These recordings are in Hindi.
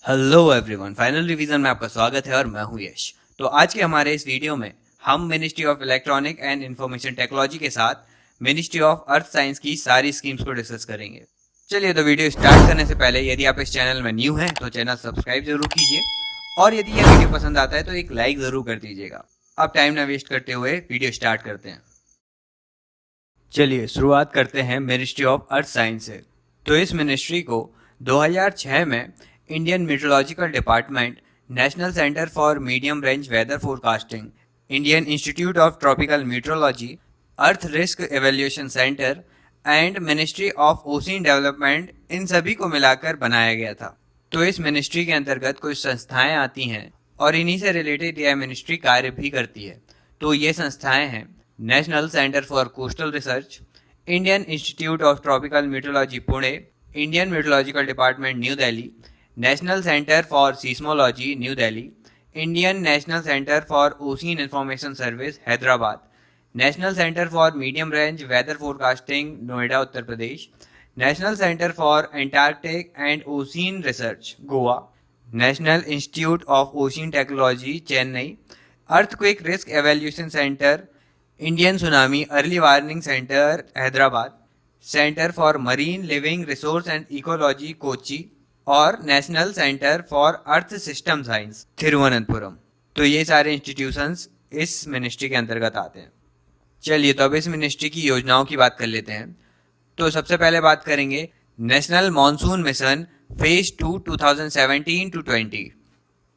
हेलो एवरीवन, फाइनल रिवीजन में आपका स्वागत है और मैं हूं यश। तो आज के हमारे इस वीडियो में हम ministry of electronic and information technology के साथ मिनिस्ट्री ऑफ अर्थ साइंस की सारी स्कीम्स को डिस्कस करेंगे। चलिए, तो वीडियो स्टार्ट करने से पहले यदि आप इस चैनल में न्यू हैं तो चैनल सब्सक्राइब जरूर कीजिए और यदि यह वीडियो पसंद आता है तो एक लाइक जरूर कर दीजिएगा। अब टाइम ना वेस्ट करते हुए वीडियो स्टार्ट करते हैं। चलिए शुरुआत करते हैं मिनिस्ट्री ऑफ अर्थ साइंस से। तो इस मिनिस्ट्री को 2006 में Indian meteorological department, national centre for medium range weather forecasting, Indian institute of tropical meteorology, earth risk evaluation centre and ministry of ocean development, इन सभी को मिलाकर बनाया गया था। तो इस मिनिस्ट्री के अंतर्गत कुछ संस्थाएं आती हैं और इन्हीं से रिलेटेड यह मिनिस्ट्री कार्य भी करती है। तो ये संस्थाएं हैं national centre for coastal research, Indian institute of tropical meteorology Pune, Indian meteorological department new Delhi, national centre for seismology new Delhi, Indian national centre for ocean information service Hyderabad, national centre for medium range weather forecasting Noida Uttar Pradesh, national centre for Antarctic and ocean research Goa, national institute of ocean technology Chennai, earthquake risk evaluation centre, Indian tsunami early warning centre Hyderabad, centre for marine living resource and ecology Kochi और national centre for earth system science Thiruvananthapuram. तो ये सारे इंस्टीट्यूशंस इस मिनिस्ट्री के अंतर्गत आते हैं। चलिए, तो अब इस मिनिस्ट्री की योजनाओं की बात कर लेते हैं। तो सबसे पहले बात करेंगे national monsoon mission phase 2 2017 to 20।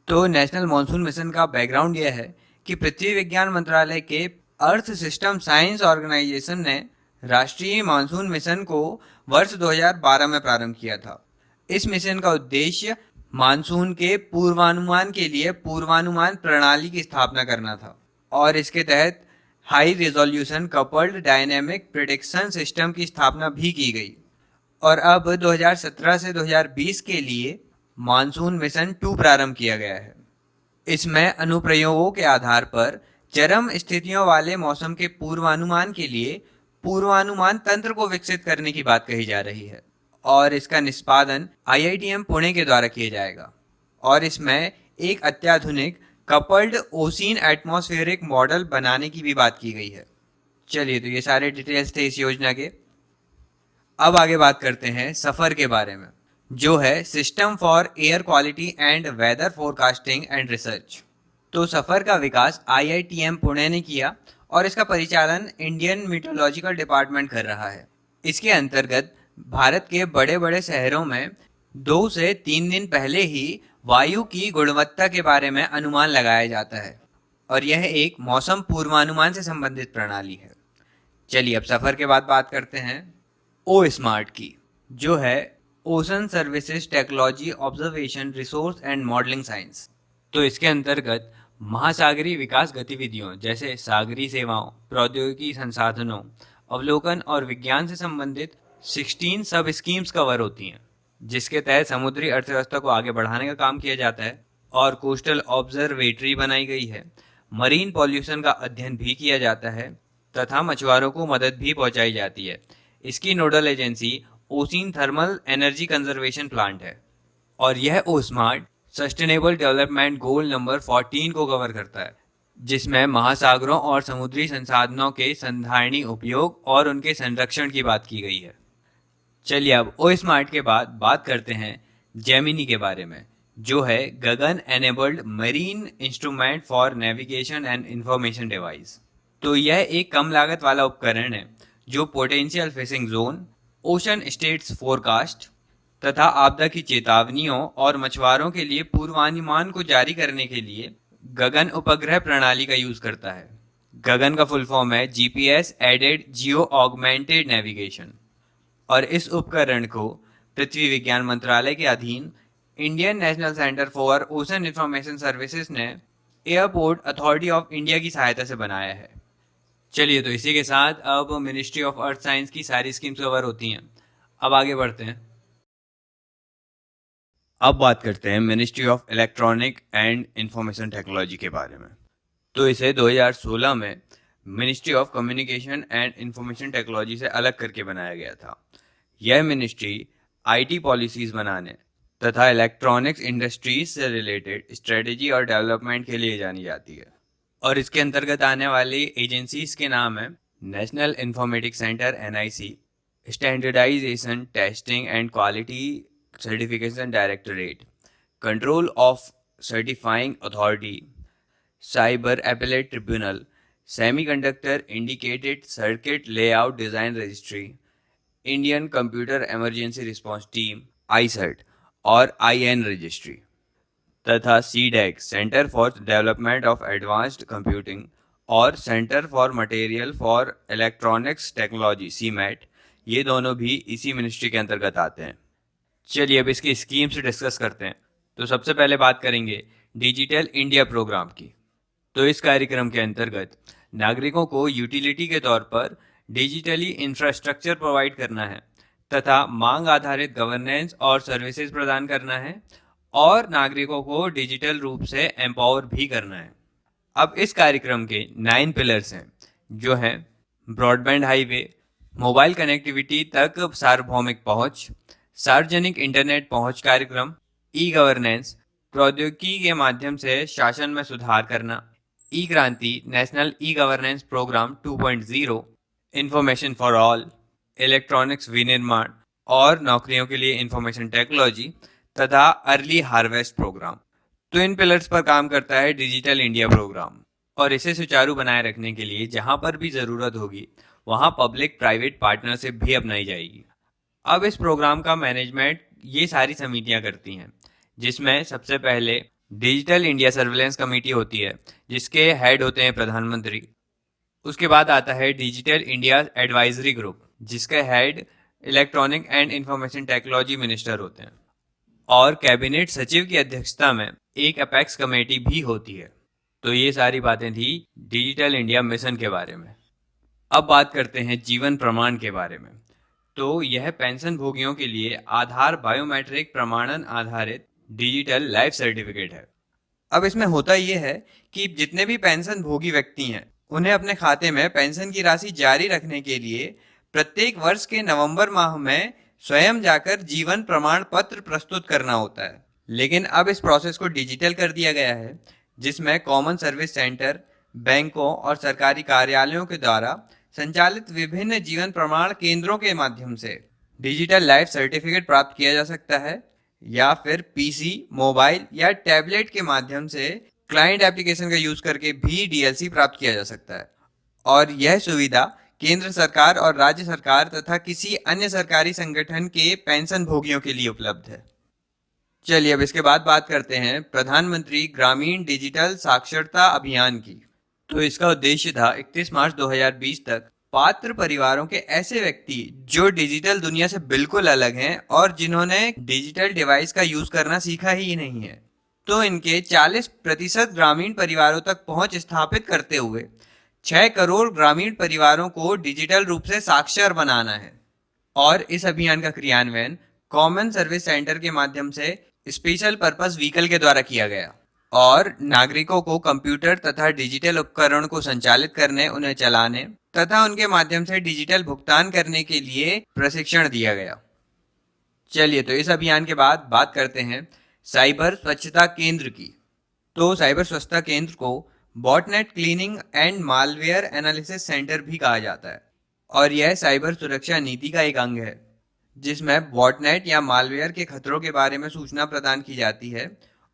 तो नेशनल मॉनसून मिशन का बैकग्राउंड यह है कि पृथ्वी विज्ञान मंत्रालय के अर्थ सिस्टम साइंस ऑर्गेनाइजेशन ने राष्ट्रीय मानसून मिशन को वर्ष 2012 में प्रारंभ किया था। इस मिशन का उद्देश्य मानसून के पूर्वानुमान के लिए पूर्वानुमान प्रणाली की स्थापना करना था और इसके तहत high resolution coupled dynamic prediction system की स्थापना भी की गई। और अब 2017 से 2020 के लिए मानसून मिशन 2 प्रारंभ किया गया है। इसमें अनुप्रयोगों के आधार पर चरम स्थितियों वाले मौसम के पूर्वानुमान के लिए पूर्वानुमान तंत्र को विकसित करने की बात कही जा रही है और इसका निष्पादन IITM पुणे के द्वारा किया जाएगा। और इसमें एक अत्याधुनिक कपल्ड ओशियन एटमॉस्फेरिक मॉडल बनाने की भी बात की गई है। चलिए, तो ये सारे डिटेल्स थे इस योजना के। अब आगे बात करते हैं सफर के बारे में, जो है system for air quality and weather forecasting and research. तो सफर का विकास IITM पुणे ने किया और इसका परिचालन इंडियन मीटरोलॉजिकल डिपार्टमेंट कर रहा है। इसके अंतर्गत भारत के बड़े बड़े शहरों में 2 से 3 दिन पहले ही वायु की गुणवत्ता के बारे में अनुमान लगाया जाता है और यह एक मौसम पूर्वानुमान से संबंधित प्रणाली है। चलिए, अब सफर के बाद बात करते हैं ओ स्मार्ट की, जो है ocean services technology observation resource and modelling science. तो इसके अंतर्गत महासागरीय विकास गतिविधियों जैसे सागरीय सेवाओं, प्रौद्योगिकी संसाधनों, अवलोकन और विज्ञान से संबंधित 16 सब स्कीम्स कवर होती हैं, जिसके तहत समुद्री अर्थव्यवस्था को आगे बढ़ाने का काम किया जाता है और कोस्टल ऑब्जर्वेटरी बनाई गई है। मरीन पॉल्यूशन का अध्ययन भी किया जाता है तथा मछुआरों को मदद भी पहुंचाई जाती है। इसकी nodal agency ocean thermal energy conservation plant है और यह ओ smart sustainable development goal number 14 को कवर करता है, जिसमें महासागरों और समुद्री संसाधनों के संधारणीय उपयोग और उनके संरक्षण की बात की गई है। चलिए, अब ओ स्मार्ट के बाद बात करते हैं जेमिनी के बारे में, जो है Gagan enabled marine instrument for navigation and information device. तो यह एक कम लागत वाला उपकरण है जो potential fishing zone, ocean states forecast तथा आपदा की चेतावनियों और मछुआरों के लिए पूर्वानुमान को जारी करने के लिए गगन उपग्रह प्रणाली का यूज करता है। गगन का फुल फॉर्म है GPS added geo augmented navigation और इस उपकरण को पृथ्वी विज्ञान मंत्रालय के अधीन Indian national centre for ocean information services ने एयरपोर्ट अथॉरिटी ऑफ इंडिया की सहायता से बनाया है। चलिए, तो इसी के साथ अब मिनिस्ट्री ऑफ अर्थ साइंस की सारी स्कीम्स कवर होती हैं। अब आगे बढ़ते हैं। अब बात करते हैं ministry of electronic and information technology के बारे में। तो इसे 2016 में ministry of communication and information technology से अलग करके बनाया गया था। यह मिनिस्ट्री IT पॉलिसीज बनाने, तथा इलेक्ट्रॉनिक्स इंडस्ट्रीज से रिलेटेड स्ट्रेटेजी और डेवलपमेंट के लिए जानी जाती है। और इसके अंतर्गत आने वाली एजेंसीज के नाम है national informatics centre NIC, standardisation testing and quality certification directorate, control of certifying authority, cyber appellate tribunal, semiconductor indicated circuit layout design registry, Indian computer emergency response team ICERT और IN रजिस्ट्री, तथा CDEC centre for development of advanced computing और centre for material for electronics technology CMAT, ये दोनों भी इसी मिनिस्ट्री के अंतर्गत आते हैं। चलिए अब इसकी स्कीम्स डिस्कस करते हैं। तो सबसे पहले बात करेंगे डिजिटल इंडिया प्रोग्राम की। तो इस कार्यक्रम के अंतर्गत नागरिकों को यूटिलिटी के तौर पर डिजिटली इंफ्रास्ट्रक्चर प्रोवाइड करना है तथा मांग आधारित गवर्नेंस और सर्विसेज प्रदान करना है और नागरिकों को डिजिटल रूप से एम्पावर भी करना है। अब इस कार्यक्रम के 9 पिलर्स हैं, जो हैं ब्रॉडबैंड हाईवे, मोबाइल कनेक्टिविटी तक सार्वभौमिक पहुंच, सार्वजनिक इंटरनेट पहुंच कार्यक्रम, ई गवर्नेंस, प्रौद्योगिकी के माध्यम से शासन में सुधार करना, e Kranti national e governance programme 2.0, information for all, electronics विनिर्माण और नौकरियों के लिए इंफॉर्मेशन टेक्नोलॉजी तथा अर्ली हार्वेस्ट प्रोग्राम। तो इन पिलर्स पर काम करता है डिजिटल इंडिया प्रोग्राम और इसे सुचारू बनाए रखने के लिए जहां पर भी ज़रूरत होगी वहां पब्लिक प्राइवेट पार्टनरशिप भी अपनाई जाएगी। अब इस प्रोग्राम का मैनेजमेंट ये सारी समितियां करती हैं, जिसमें सबसे पहले डिजिटल इंडिया सर्विलेंस कमेटी होती है जिसके हेड होते हैं प्रधानमंत्री। उसके बाद आता है डिजिटल इंडिया एडवाइजरी ग्रुप जिसके head electronic and information technology minister होते हैं और कैबिनेट सचिव की अध्यक्षता में एक अपेक्स कमेटी भी होती है। तो ये सारी बातें थी डिजिटल इंडिया मिशन के बारे में। अब बात करते हैं जीवन प्रमाण के बारे में। तो यह पेंशन भोगियों के लिए आधार बायोमेट्रिक प्रमाणन आधारित डिजिटल लाइफ सर्टिफिकेट है। अब इसमें होता यह है कि जितने भी पेंशन भोगी व्यक्ति हैं उन्हें अपने खाते में पेंशन की राशि जारी रखने के लिए प्रत्येक वर्ष के नवंबर माह में स्वयं जाकर जीवन प्रमाण पत्र प्रस्तुत करना होता है। लेकिन अब इस प्रोसेस को डिजिटल कर दिया गया है, जिसमें कॉमन सर्विस सेंटर, बैंकों और सरकारी कार्यालयों के द्वारा संचालित विभिन्न जीवन प्रमाण केंद्रों के माध्यम से डिजिटल लाइफ सर्टिफिकेट प्राप्त किया जा सकता है या फिर PC, मोबाइल या टैबलेट के माध्यम से क्लाइंट एप्लीकेशन का यूज करके भी DLC प्राप्त किया जा सकता है। और यह सुविधा केंद्र सरकार और राज्य सरकार तथा किसी अन्य सरकारी संगठन के पेंशन भोगियों के लिए उपलब्ध है। चलिए अब इसके बाद बात करते हैं प्रधानमंत्री ग्रामीण डिजिटल साक्षरता अभियान की। तो इसका उद्देश्य था 31 मार्च 2020 तक पात्र परिवारों के ऐसे व्यक्ति जो डिजिटल दुनिया से बिल्कुल अलग हैं और जिन्होंने डिजिटल डिवाइस का यूज करना सीखा ही नहीं है, तो इनके 40% ग्रामीण परिवारों तक पहुंच स्थापित करते हुए 6 करोड़ ग्रामीण परिवारों को डिजिटल रूप से साक्षर बनाना है। और इस अभियान का क्रियान्वयन कॉमन सर्विस सेंटर के माध्यम से स्पेशल पर्पस व्हीकल के द्वारा किया गया और नागरिकों को कंप्यूटर तथा डिजिटल उपकरण को संचालित करने, उन्हें चलाने तथा उनके माध्यम से डिजिटल भुगतान करने के लिए प्रशिक्षण दिया गया। चलिए तो इस अभियान के बाद बात करते हैं साइबर स्वच्छता केंद्र की। तो साइबर स्वच्छता केंद्र को botnet cleaning and malware analysis centre भी कहा जाता है और यह साइबर सुरक्षा नीति का एक अंग है, जिसमें बॉटनेट या मालवेयर के खतरों के बारे में सूचना प्रदान की जाती है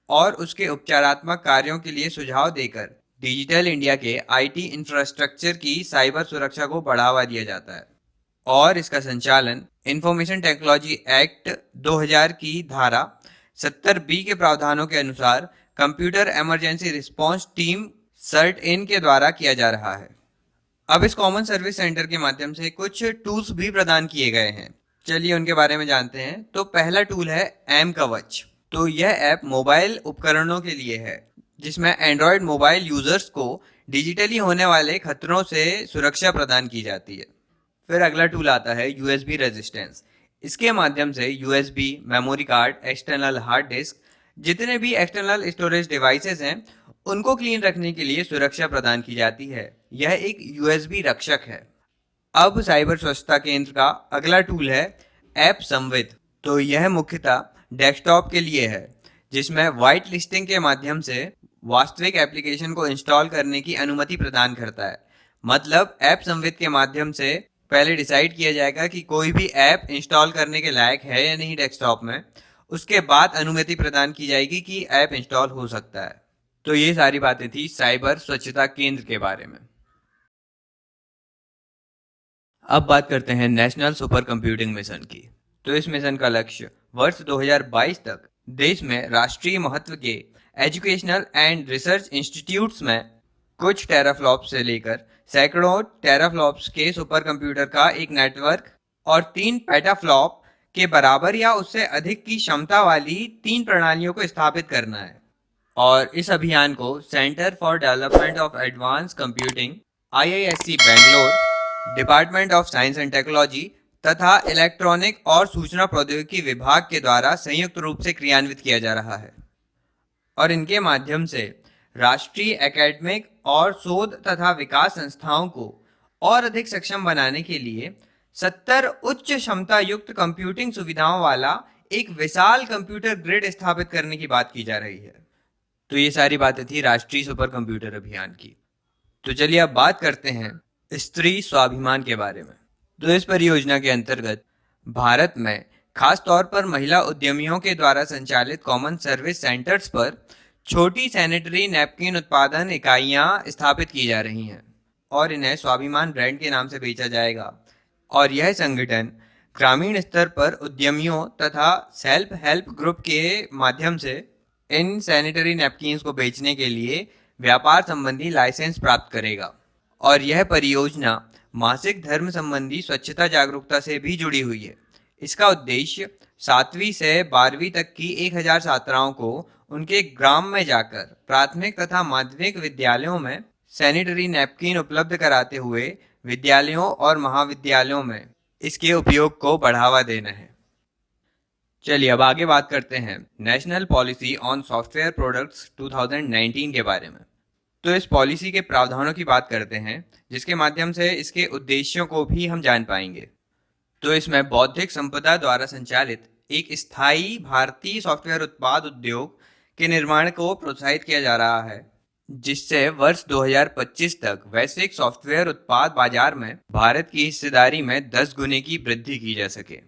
और उसके उपचारात्मक कार्यों के लिए सुझाव देकर डिजिटल इंडिया के IT इंफ्रास्ट्रक्चर की साइबर सुरक्षा को बढ़ावा दिया जाता है। और इसका संचालन इंफॉर्मेशन टेक्नोलॉजी एक्ट 2000 की धारा 70B के प्रावधानों के अनुसार computer emergency response team CERT-IN के द्वारा किया जा रहा है। अब इस कॉमन सर्विस सेंटर के माध्यम से कुछ टूल्स भी प्रदान किए गए हैं। चलिए उनके बारे में जानते हैं। तो पहला टूल है एम कवच। तो यह ऐप मोबाइल उपकरणों के लिए है, जिसमें एंड्रॉयड मोबाइल यूजर्स को डिजिटली होने वाले खतरों से सुरक्षा प्रदान की जाती है। फिर अगला टूल आता है USB रेजिस्टेंस। इसके माध्यम से USB, memory card, external hard disk, जितने भी एक्सटर्नल स्टोरेज डिवाइसेस हैं उनको क्लीन रखने के लिए सुरक्षा प्रदान की जाती है। यह एक USB रक्षक है। अब साइबर स्वच्छता केंद्र का अगला टूल है ऐप संविद। तो यह मुख्यतः डेस्कटॉप के लिए है, जिसमें व्हाइट लिस्टिंग के माध्यम से वास्तविक एप्लीकेशन को इंस्टॉल करने की अनुमति प्रदान करता है। मतलब ऐप संवित के माध्यम से पहले डिसाइड किया जाएगा कि कोई भी ऐप इंस्टॉल करने के लायक है या नहीं डेस्कटॉप में, उसके बाद अनुमति प्रदान की जाएगी कि ऐप इंस्टॉल हो सकता है। तो ये सारी बातें थी साइबर स्वच्छता केंद्र के बारे में। अब बात करते हैं नेशनल सुपर कंप्यूटिंग मिशन की। तो इस मिशन का लक्ष्य वर्ष 2022 तक देश में राष्ट्रीय महत्व के एजुकेशनल एंड रिसर्च इंस्टीट्यूट्स में कुछ टेराफ्लॉप्स से लेकर सैकड़ों टेराफ्लॉप्स के सुपर कंप्यूटर का एक नेटवर्क और 3 पेटाफ्लॉप के बराबर या उससे अधिक की क्षमता वाली 3 प्रणालियों को स्थापित करना है। और इस अभियान को centre for development of advance computing IISc Bangalore, department of science and technology तथा इलेक्ट्रॉनिक और सूचना प्रौद्योगिकी विभाग के द्वारा संयुक्त रूप से क्रियान्वित किया जा रहा है। और इनके माध्यम से राष्ट्रीय एकेडमिक और शोध तथा विकास संस्थाओं को और अधिक सक्षम बनाने के लिए 70 उच्च क्षमता युक्त कंप्यूटिंग सुविधाओं वाला एक विशाल कंप्यूटर ग्रिड स्थापित करने की बात की जा रही है। तो ये सारी बातें थी राष्ट्रीय सुपर कंप्यूटर अभियान की। तो चलिए अब बात करते हैं स्त्री स्वाभिमान के बारे में। तो इस परियोजना के अंतर्गत भारत में खास तौर पर महिला उद्यमियों के द्वारा संचालित कॉमन सर्विस सेंटर्स पर छोटी सैनिटरी नैपकिन उत्पादन इकाइयां स्थापित की जा रही हैं और इन्हें स्वाभिमान ब्रांड के नाम से बेचा जाएगा। और यह संगठन ग्रामीण स्तर पर उद्यमियों तथा सेल्फ हेल्प ग्रुप के माध्यम से इन सैनिटरी नैपकिन्स को बेचने के लिए व्यापार संबंधी लाइसेंस प्राप्त करेगा। और यह परियोजना मासिक धर्म संबंधी स्वच्छता जागरूकता से भी जुड़ी हुई है। इसका उद्देश्य 7वीं से 12वीं तक की 1000 छात्राओं को उनके ग्राम में जाकर प्राथमिक तथा माध्यमिक विद्यालयों में सैनिटरी नैपकिन उपलब्ध कराते हुए विद्यालयों और महाविद्यालयों में इसके उपयोग को बढ़ावा देना है। चलिए अब आगे बात करते हैं national policy on software products 2019 के बारे में। तो इस पॉलिसी के प्रावधानों की बात करते हैं, जिसके माध्यम से इसके उद्देश्यों को भी हम जान पाएंगे। तो इसमें बौद्धिक संपदा द्वारा संचालित एक स्थायी भारतीय सॉफ्टवेयर उत्पाद उद्योग के निर्माण को प्रोत्साहित किया जा रहा है, जिससे वर्ष 2025 तक वैश्विक सॉफ्टवेयर उत्पाद बाजार में भारत की हिस्सेदारी में 10 गुने की वृद्धि की जा सके।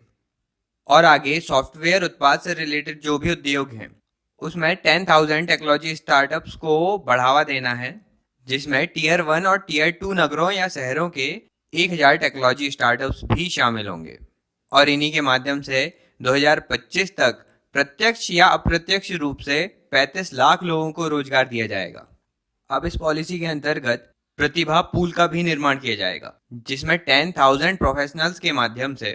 और आगे सॉफ्टवेयर उत्पाद से रिलेटेड जो भी उद्योग हैं उसमें 10,000 टेक्नोलॉजी स्टार्टअप्स को बढ़ावा देना है, जिसमें टीयर 1 और टीयर 2 नगरों या शहरों के 1000 टेक्नोलॉजी स्टार्टअप्स भी शामिल होंगे। और इन्हीं के माध्यम से 2025 तक प्रत्यक्ष या अप्रत्यक्ष रूप से 35 लाख लोगों को रोजगार दिया जाएगा। अब इस पॉलिसी के अंतर्गत प्रतिभा पूल का भी निर्माण किया जाएगा, जिसमें 10,000 प्रोफेशनल्स के माध्यम से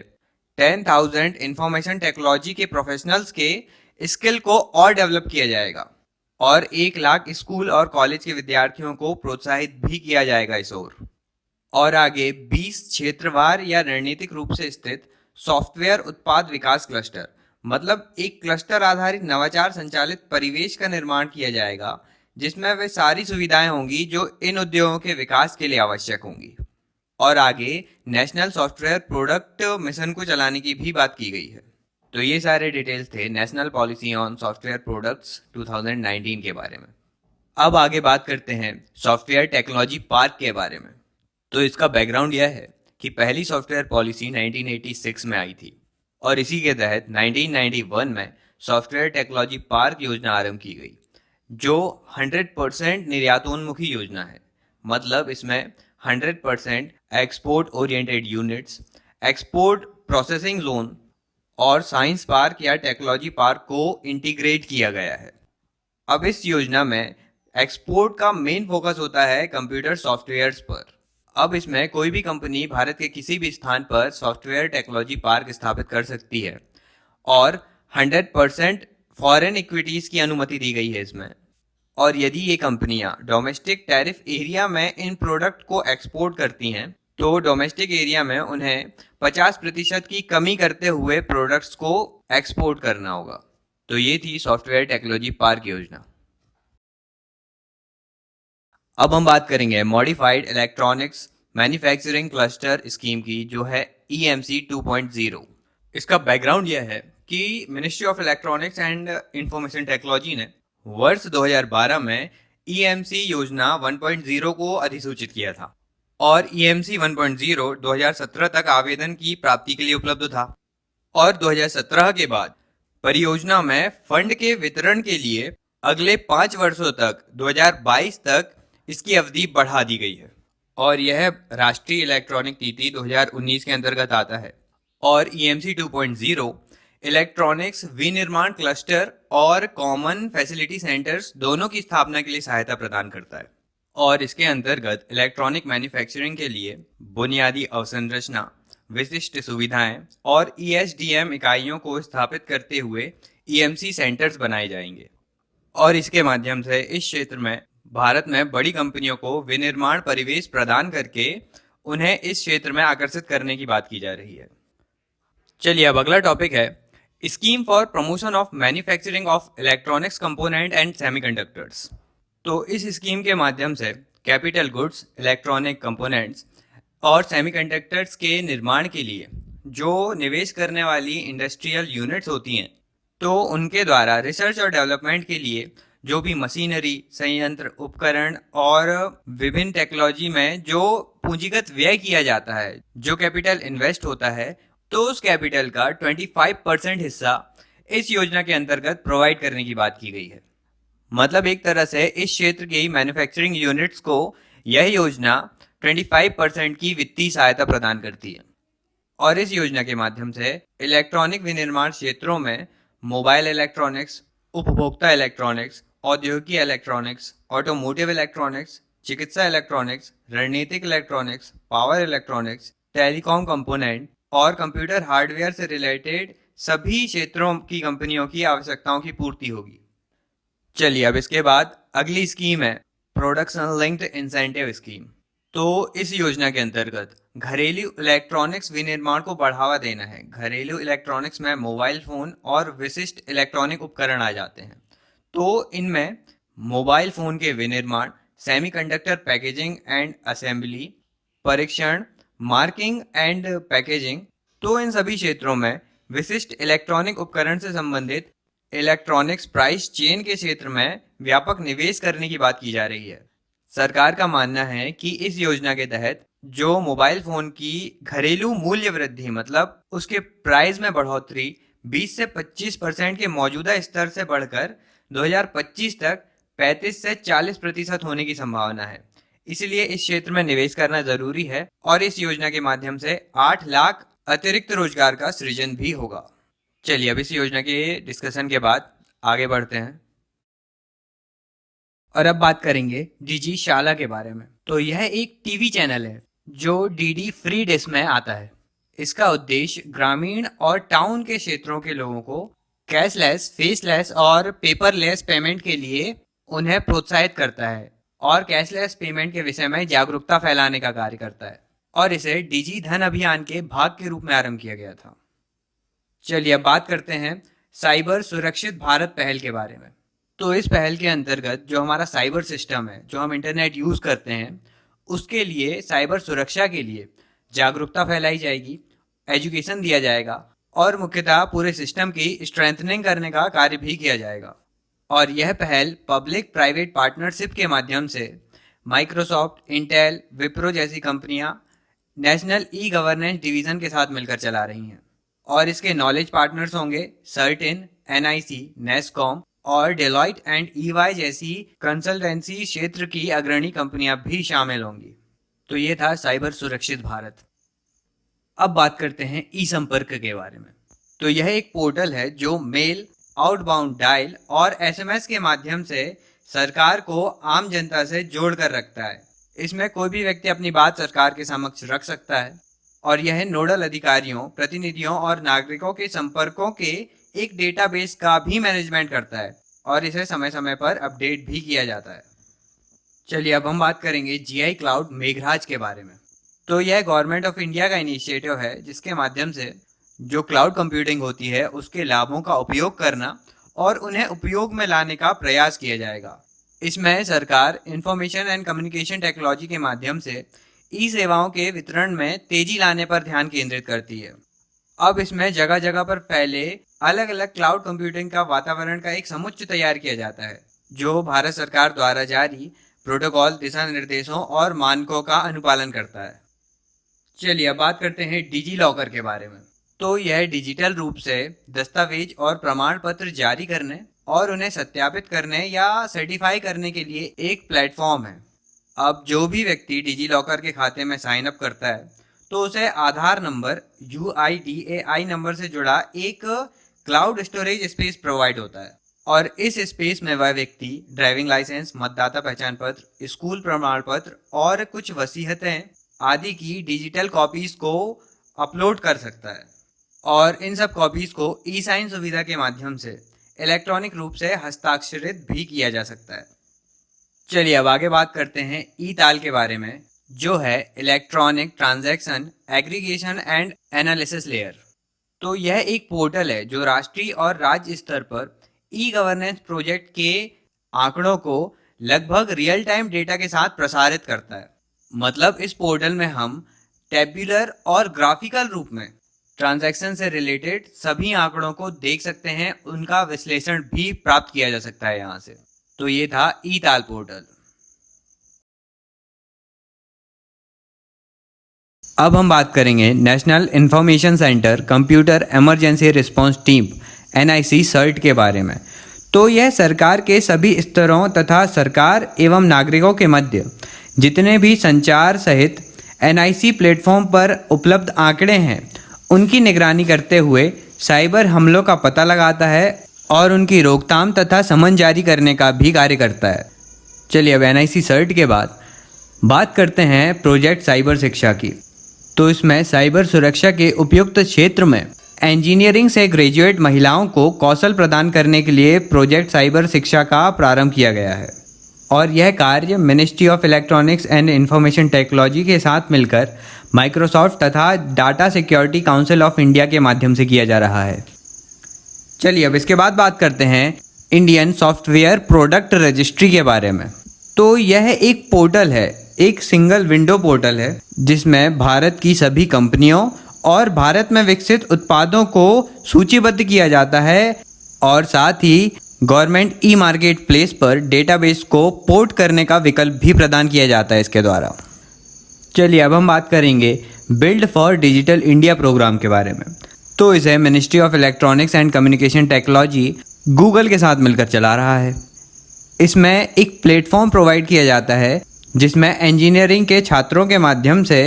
10,000 इंफॉर्मेशन टेक्नोलॉजी के प्रोफेशनल्स के स्किल को और डेवलप किया जाएगा और 1 लाख स्कूल और कॉलेज के विद्यार्थियों को प्रोत्साहित भी किया जाएगा इस ओर। और आगे 20 क्षेत्रवार या रणनीतिक रूप से स्थित सॉफ्टवेयर उत्पाद विकास क्लस्टर, मतलब एक क्लस्टर आधारित नवाचार संचालित परिवेश का निर्माण किया जाएगा, जिसमें वे सारी सुविधाएं होंगी जो इन उद्योगों के विकास के लिए आवश्यक होंगी। और आगे नेशनल सॉफ्टवेयर प्रोडक्ट मिशन को चलाने की भी बात की गई है। तो ये सारे डिटेल्स थे national policy on software products 2019 के बारे में। अब आगे बात करते हैं सॉफ्टवेयर टेक्नोलॉजी पार्क के बारे में। तो इसका बैकग्राउंड यह है कि पहली सॉफ्टवेयर पॉलिसी 1986 में आई थी और इसी के तहत 1991 में सॉफ्टवेयर टेक्नोलॉजी पार्क योजना आरंभ की गई, जो 100% निर्यातोन्मुखी योजना है। मतलब इसमें 100% export oriented units, export processing zone और साइंस पार्क या टेक्नोलॉजी पार्क को इंटीग्रेट किया गया है। अब इस योजना में एक्सपोर्ट का मेन फोकस होता है कंप्यूटर सॉफ्टवेयर्स पर। अब इसमें कोई भी कंपनी भारत के किसी भी स्थान पर सॉफ्टवेयर टेक्नोलॉजी पार्क स्थापित कर सकती है और 100% फॉरेन इक्विटीज की अनुमति दी गई है इसमें। और यदि ये कंपनियां डोमेस्टिक टैरिफ एरिया में इन प्रोडक्ट को एक्सपोर्ट करती हैं तो डोमेस्टिक एरिया में उन्हें 50% की कमी करते हुए प्रोडक्ट्स को एक्सपोर्ट करना होगा। तो ये थी सॉफ्टवेयर टेक्नोलॉजी पार्क योजना। अब हम बात करेंगे modified electronics manufacturing cluster scheme की, जो है EMC 2.0। इसका बैकग्राउंड यह है कि ministry of electronics and information technology ने वर्ष 2012 में ईएमसी योजना 1.0 को अधिसूचित किया था और ईएमसी 1.0 2017 तक आवेदन की प्राप्ति के लिए उपलब्ध था और 2017 के बाद परियोजना में फंड के वितरण के लिए अगले 5 वर्षों तक 2022 तक इसकी अवधि बढ़ा दी गई है और यह राष्ट्रीय इलेक्ट्रॉनिक नीति 2019 के अंतर्गत आता है और ईएमसी 2.0 इलेक्ट्रॉनिक्स विनिर्माण क्लस्टर और कॉमन फैसिलिटी सेंटर्स दोनों की स्थापना के लिए सहायता प्रदान करता है और इसके अंतर्गत इलेक्ट्रॉनिक मैन्युफैक्चरिंग के लिए बुनियादी अवसंरचना, विशिष्ट सुविधाएं और ईएसडीएम इकाइयों को स्थापित करते हुए ईएमसी सेंटर्स बनाए जाएंगे और इसके माध्यम से इस क्षेत्र में भारत में बड़ी कंपनियों को विनिर्माण परिवेश प्रदान करके उन्हें इस क्षेत्र में आकर्षित करने की बात की जा रही है। चलिए अब अगला टॉपिक है scheme for promotion of manufacturing of electronics component and semiconductors. तो इस स्कीम के माध्यम से कैपिटल गुड्स, इलेक्ट्रॉनिक कंपोनेंट्स और सेमीकंडक्टर्स के निर्माण के लिए जो निवेश करने वाली इंडस्ट्रियल यूनिट्स होती हैं, तो उनके द्वारा रिसर्च और डेवलपमेंट के लिए जो भी मशीनरी, संयंत्र, उपकरण और विभिन्न टेक्नोलॉजी में जो पूंजीगत व्यय किया जाता है, जो कैपिटल इन्वेस्ट होता है, तो उस कैपिटल का 25% हिस्सा इस योजना के अंतर्गत प्रोवाइड करने की बात की गई है। मतलब एक तरह से इस क्षेत्र की मैन्युफैक्चरिंग यूनिट्स को यह योजना 25% की वित्तीय सहायता प्रदान करती है और इस योजना के माध्यम से इलेक्ट्रॉनिक विनिर्माण क्षेत्रों में मोबाइल इलेक्ट्रॉनिक्स, उपभोक्ता इलेक्ट्रॉनिक्स, औद्योगिक इलेक्ट्रॉनिक्स, ऑटोमोटिव इलेक्ट्रॉनिक्स, चिकित्सा इलेक्ट्रॉनिक्स, रणनीतिक electronics, power electronics, telecom component और कंप्यूटर हार्डवेयर से रिलेटेड सभी क्षेत्रों की कंपनियों की आवश्यकताओं की पूर्ति होगी। चलिए अब इसके बाद अगली स्कीम है प्रोडक्शन लिंक्ड इंसेंटिव स्कीम। तो इस योजना के अंतर्गत घरेलू इलेक्ट्रॉनिक्स विनिर्माण को बढ़ावा देना है। घरेलू इलेक्ट्रॉनिक्स में मोबाइल फोन और विशिष्ट इलेक्ट्रॉनिक उपकरण आ जाते हैं। तो इनमें मोबाइल फोन के विनिर्माण, सेमीकंडक्टर पैकेजिंग एंड असेंबली, परीक्षण, मार्किंग एंड पैकेजिंग, तो इन सभी क्षेत्रों में विशिष्ट इलेक्ट्रॉनिक उपकरण से संबंधित इलेक्ट्रॉनिक्स प्राइस चेन के क्षेत्र में व्यापक निवेश करने की बात की जा रही है। सरकार का मानना है कि इस योजना के तहत जो मोबाइल फोन की घरेलू मूल्य वृद्धि, मतलब उसके प्राइस में बढ़ोतरी 20 से 25% के मौजूदा स्तर से बढ़कर 2025 तक 35 से 40% होने की संभावना है। इसलिए इस क्षेत्र में निवेश करना जरूरी है और इस योजना के माध्यम से 8 लाख अतिरिक्त रोजगार का सृजन भी होगा। चलिए अब इस योजना के डिस्कशन के बाद आगे बढ़ते हैं और अब बात करेंगे डीजी शाला के बारे में। तो यह एक टीवी चैनल है जो डीडी फ्री डिश में आता है। इसका उद्देश्य ग्रामीण और टाउन के क्षेत्रों के लोगों को कैशलेस, फेसलेस और पेपरलेस पेमेंट के लिए उन्हें प्रोत्साहित करता है और कैशलेस पेमेंट के विषय में जागरूकता फैलाने का कार्य करता है और इसे डीजी धन अभियान के भाग के रूप में आरंभ किया गया था। चलिए अब बात करते हैं साइबर सुरक्षित भारत पहल के बारे में। तो इस पहल के अंतर्गत जो हमारा साइबर सिस्टम है, जो हम इंटरनेट यूज करते हैं, उसके लिए साइबर सुरक्षा के लिए जागरूकता फैलाई जाएगी, एजुकेशन दिया जाएगा और मुख्यतः पूरे सिस्टम की स्ट्रेंथनिंग करने का कार्य भी किया जाएगा। और यह पहल पब्लिक प्राइवेट पार्टनरशिप के माध्यम से माइक्रोसॉफ्ट, इंटेल, विप्रो जैसी कंपनियां नेशनल ई गवर्नेंस डिवीजन के साथ मिलकर चला रही हैं और इसके नॉलेज पार्टनर्स होंगे सर्टेन, एनआईसी, नेस्कॉम और डेलॉइट एंड ईवाई जैसी कंसल्टेंसी क्षेत्र की अग्रणी कंपनियां भी शामिल होंगी। तो ये था साइबर सुरक्षित भारत। अब बात करते हैं ई संपर्क के बारे में। तो यह एक पोर्टल है जो मेल, आउटबाउंड डायल और एसएमएस के माध्यम से सरकार को आम जनता से जोड़ कर रखता है। इसमें कोई भी व्यक्ति अपनी बात सरकार के समक्ष रख सकता है और यह नोडल अधिकारियों, प्रतिनिधियों और नागरिकों के संपर्कों के एक डेटाबेस का भी मैनेजमेंट करता है और इसे समय समय पर अपडेट भी किया जाता है। चलिए अब हम बात करेंगे जीआई क्लाउड मेघराज के बारे में। तो यह गवर्नमेंट ऑफ इंडिया का इनिशिएटिव है जिसके माध्यम से जो क्लाउड कंप्यूटिंग होती है उसके लाभों का उपयोग करना और उन्हें उपयोग में लाने का प्रयास किया जाएगा। इसमें सरकार इंफॉर्मेशन एंड कम्युनिकेशन टेक्नोलॉजी के माध्यम से ई सेवाओं के वितरण में तेजी लाने पर ध्यान केंद्रित करती है। अब इसमें जगह जगह पर फैले अलग अलग क्लाउड कंप्यूटिंग का वातावरण का एक समुच्चय तैयार किया जाता है, जो भारत सरकार द्वारा जारी प्रोटोकॉल, दिशा निर्देशों और मानकों का अनुपालन करता है। चलिए अब बात करते हैं डिजी लॉकर के बारे में। तो यह डिजिटल रूप से दस्तावेज और प्रमाण पत्र जारी करने और उन्हें सत्यापित करने या सर्टिफाई करने के लिए एक प्लेटफॉर्म है। अब जो भी व्यक्ति डिजी लॉकर के खाते में साइन अप करता है तो उसे आधार नंबर UIDAI नंबर से जुड़ा एक क्लाउड स्टोरेज स्पेस प्रोवाइड होता है, और इस स्पेस में वह व्यक्ति ड्राइविंग लाइसेंस, मतदाता पहचान पत्र, स्कूल प्रमाण पत्र और कुछ वसीयतें आदि की डिजिटल कॉपीज को अपलोड कर सकता है, और इन सब कॉपीज को ई साइन सुविधा के माध्यम से इलेक्ट्रॉनिक रूप से हस्ताक्षरित भी किया जा सकता है। चलिए अब आगे बात करते हैं ई ताल के बारे में, जो है electronic transaction aggregation and analysis layer. तो यह एक पोर्टल है जो राष्ट्रीय और राज्य स्तर पर ई गवर्नेंस प्रोजेक्ट के आंकड़ों को लगभग रियल टाइम डेटा के साथ प्रसारित करता है। मतलब इस पोर्टल में हम टेब्यूलर और ग्राफिकल रूप में ट्रांजैक्शन से रिलेटेड सभी आंकड़ों को देख सकते हैं, उनका विश्लेषण भी प्राप्त किया जा सकता है यहाँ से। तो ये था ई ताल पोर्टल। अब हम बात करेंगे national information centre computer emergency response team NIC CERT के बारे में। तो यह सरकार के सभी स्तरों तथा सरकार एवं नागरिकों के मध्य जितने भी संचार सहित NIC प्लेटफॉर्म पर उपलब्ध आंकड़े हैं उनकी निगरानी करते हुए साइबर हमलों का पता लगाता है और उनकी रोकथाम तथा समन जारी करने का भी कार्य करता है। चलिए अब NIC सर्ट के बाद बात करते हैं प्रोजेक्ट साइबर शिक्षा की। तो इसमें साइबर सुरक्षा के उपयुक्त क्षेत्र में इंजीनियरिंग से ग्रेजुएट महिलाओं को कौशल प्रदान करने के लिए प्रोजेक्ट साइबर शिक्षा का प्रारंभ किया गया है, और यह कार्य ministry of electronics and information technology के साथ मिलकर माइक्रोसॉफ्ट तथा data security council of India के माध्यम से किया जा रहा है। चलिए अब इसके बाद बात करते हैं इंडियन सॉफ्टवेयर प्रोडक्ट रजिस्ट्री के बारे में। तो यह एक पोर्टल है, एक सिंगल विंडो पोर्टल है जिसमें भारत की सभी कंपनियों और भारत में विकसित उत्पादों को सूचीबद्ध किया जाता है, और साथ ही गवर्नमेंट ई मार्केट प्लेस पर डेटाबेस को पोर्ट करने का विकल्प भी प्रदान किया जाता है इसके द्वारा। चलिए अब हम बात करेंगे build for digital India programme के बारे में। तो इसे ministry of electronics and communication technology Google के साथ मिलकर चला रहा है। इसमें एक प्लेटफॉर्म प्रोवाइड किया जाता है जिसमें इंजीनियरिंग के छात्रों के माध्यम से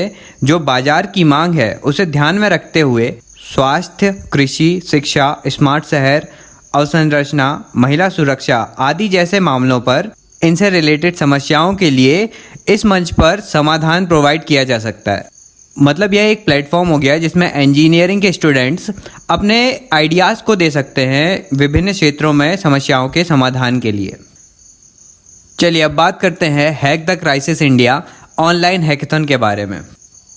जो बाजार की मांग है उसे ध्यान में रखते हुए स्वास्थ्य, कृषि, शिक्षा, स्मार्ट शहर, अवसंरचना, महिला सुरक्षा आदि जैसे मामलों पर इनसे रिलेटेड समस्याओं के लिए इस मंच पर समाधान प्रोवाइड किया जा सकता है। मतलब यह एक प्लेटफॉर्म हो गया जिसमें इंजीनियरिंग के स्टूडेंट्स अपने आइडियाज़ को दे सकते हैं विभिन्न क्षेत्रों में समस्याओं के समाधान के लिए। चलिए अब बात करते हैं hack the crisis India online hackathon के बारे में।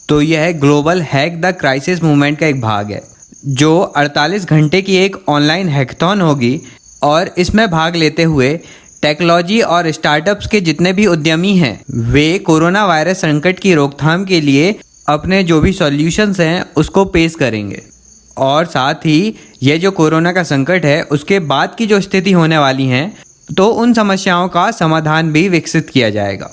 तो यह global hack the crisis movement का एक भाग है जो 48 घंटे की एक ऑनलाइन हैकेथॉन होगी, और इसमें भाग लेते हुए टेक्नोलॉजी और स्टार्टअप्स के जितने भी उद्यमी हैं वे कोरोना वायरस संकट की रोकथाम के लिए अपने जो भी सॉल्यूशंस हैं उसको पेश करेंगे, और साथ ही ये जो कोरोना का संकट है उसके बाद की जो स्थिति होने वाली हैं तो उन समस्याओं का समाधान भी विकसित किया जाएगा।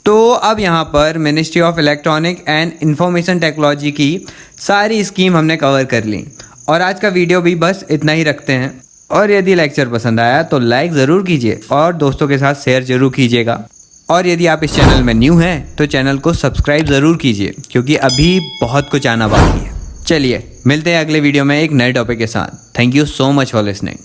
तो अब यहाँ पर ministry of electronic and information technology की सारी स्कीम हमने कवर कर ली, और आज का वीडियो भी बस इतना ही रखते हैं। और यदि लेक्चर पसंद आया तो लाइक ज़रूर कीजिए और दोस्तों के साथ शेयर ज़रूर कीजिएगा, और यदि आप इस चैनल में न्यू हैं तो चैनल को सब्सक्राइब ज़रूर कीजिए क्योंकि अभी बहुत कुछ आना बाकी है। चलिए मिलते हैं अगले वीडियो में एक नए टॉपिक के साथ। Thank you so much for listening.